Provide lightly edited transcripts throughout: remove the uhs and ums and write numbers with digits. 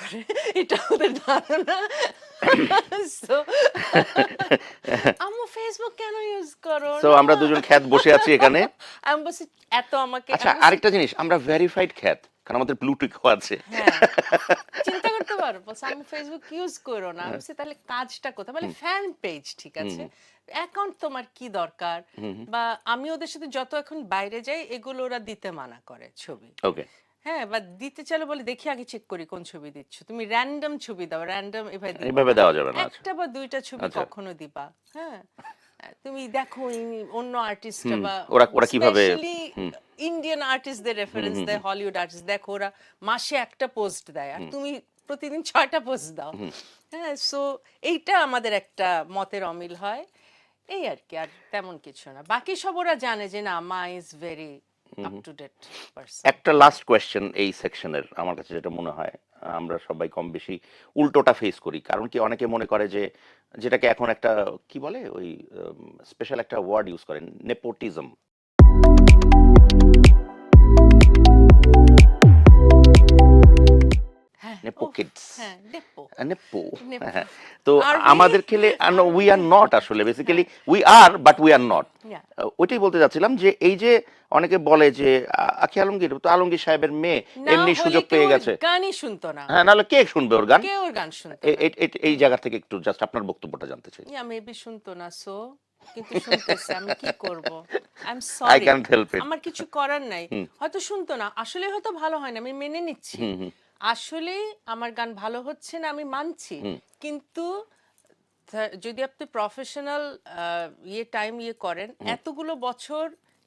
করে এটা ওদের ধারণা। সো আম্মু ফেসবুক কেন ইউজ করো সো না? আমরা দুজন খ্যাত বসে আছি এখানে। আমি বলছি এত আমাকে আচ্ছা, আমি বলছি, আরেকটা জিনিস, আমরা ভেরিফাইড খ্যাত, কারণ আমাদের ব্লু টিকও আছে। হ্যাঁ চিন্তা করতে পারো, বলছে আমি ফেসবুক ইউজ করো না। আমি বলছি তাহলে কাজটা কোথায়? বলে ফ্যান পেজ, ঠিক আছে, অ্যাকাউন্ট তোমার কি দরকার? বা আমি ওদের সাথে যত এখন বাইরে যাই এগুলো ওরা দিতে মানা করে ছবি। ওকে, হ্যাঁ, বা দিতে চাইলে বলে দেখি আগে চেক করি কোন ছবি দিচ্ছ, তুমি র্যান্ডম ছবি দাও, র্যান্ডম এভাবে দিবা এইভাবে না। দেওয়া যাবে না। আচ্ছা একটা বা দুইটা ছবি আচ্ছা, কখনো দিবা। হ্যাঁ, তুমি দেখো অন্য আর্টিস্টরা বা ওরা কিভাবে, স্পেশালি ইন্ডিয়ান আর্টিস্টদের রেফারেন্স দেয়, হলিউড আর্টিস্ট, দেখো ওরা মাসে একটা পোস্ট দেয় আর তুমি প্রতিদিন 6টা পোস্ট দাও। হ্যাঁ, সো এইটা আমাদের একটা মতের অমিল হয়, এই আর কি, আর তেমন কিছু না। বাকি সব ওরা জানে যে না, মা is very up to date person. একটা লাস্ট কোয়েশ্চেন এই সেকশনের, আমার কাছে যেটা মনে হয় আমরা সবাই কম বেশি উল্টোটা ফেস করি। কারণ কি, অনেকে মনে করে যে, যেটাকে এখন একটা কি বলে, ওই স্পেশাল একটা ওয়ার্ড ইউজ করেন, নেপোটিজম। হ্যাঁ, নেপো উফ, কিডস, হ্যাঁ, নেপো নেপো। নেপো। তো Are we? আমাদের খেলে Are we we? Are not, আসলে basically we are but we are not. Yeah. ওইটাই বলতে যাচ্ছিলাম যে এই যে অনেকে বলে যে আখি আলমগীর তো আলমগীর সাহেবের মেয়ে, না এমনি হলে সুযোগ কেউ পেয়ে ওর গেছে। গানই শুনতো না, হ্যাঁ, নাহলে কে শুনবে ওর গান? কেউ ওর গান শুনতো না। এই জায়গা থেকে একটু জাস্ট আপনার বক্তব্যটা জানতে চাই। ইয়া মেবি শুনতো না, সো কিন্তু শুনতেছে, আমি কি করব? I am I sorry, can't help it. আমার কিছু করার নাই। হয়তো শুনতো না, আসলে হয়তো ভালো হয় না, আমি মেনে নিচ্ছি। আসলে আমার গান ভালো হচ্ছে না, আমি মানছি। কিন্তু যদি আপনি প্রফেশনাল টাইম করেন, এতগুলো বছর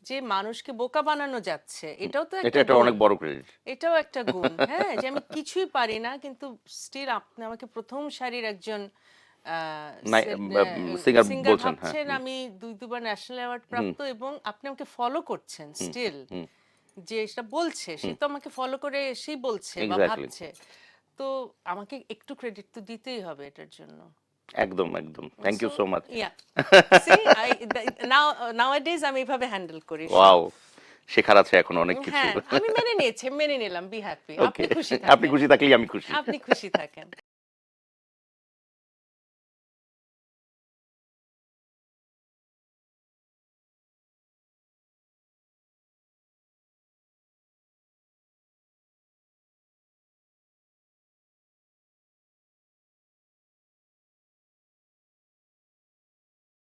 যে মানুষকে বোকা বানানো যাচ্ছে, এটাও তো একটা এটা গুণ। অনেক বড় ক্রেডিট। এটাও একটা গুণ, হ্যাঁ, যে আমি কিছুই পারি না কিন্তু স্টিল আপনি আমাকে প্রথম সারির একজন সিঙ্গার সিঙ্গার বলছেন, হ্যাঁ। ভাবছেন। আমি দুবার ন্যাশনাল অ্যাওয়ার্ড প্রাপ্ত এবং আপনি আমাকে ফলো করছেন স্টিল। যে সেটা বলছে, সে তো আমাকে ফলো করে এসেই বলছে বা এক্স্যাক্টলি, ভাবছে, তো আমাকে একটু ক্রেডিট তো দিতেই হবে এটার জন্য। একদম একদম। Thank you So, so much. yeah. See, nowadays আমি এভাবে হ্যান্ডেল করি সব। ওয়াও, শেখার আছে এখন অনেক কিছু। হ্যাঁ, আমি মেনে নিয়েছি, মেনে নিলাম, বি হ্যাপি। ওকে, আপনি খুশি আপনি থাকেন, খুশি থাকলেই আমি খুশি। আপনি খুশি থাকেন।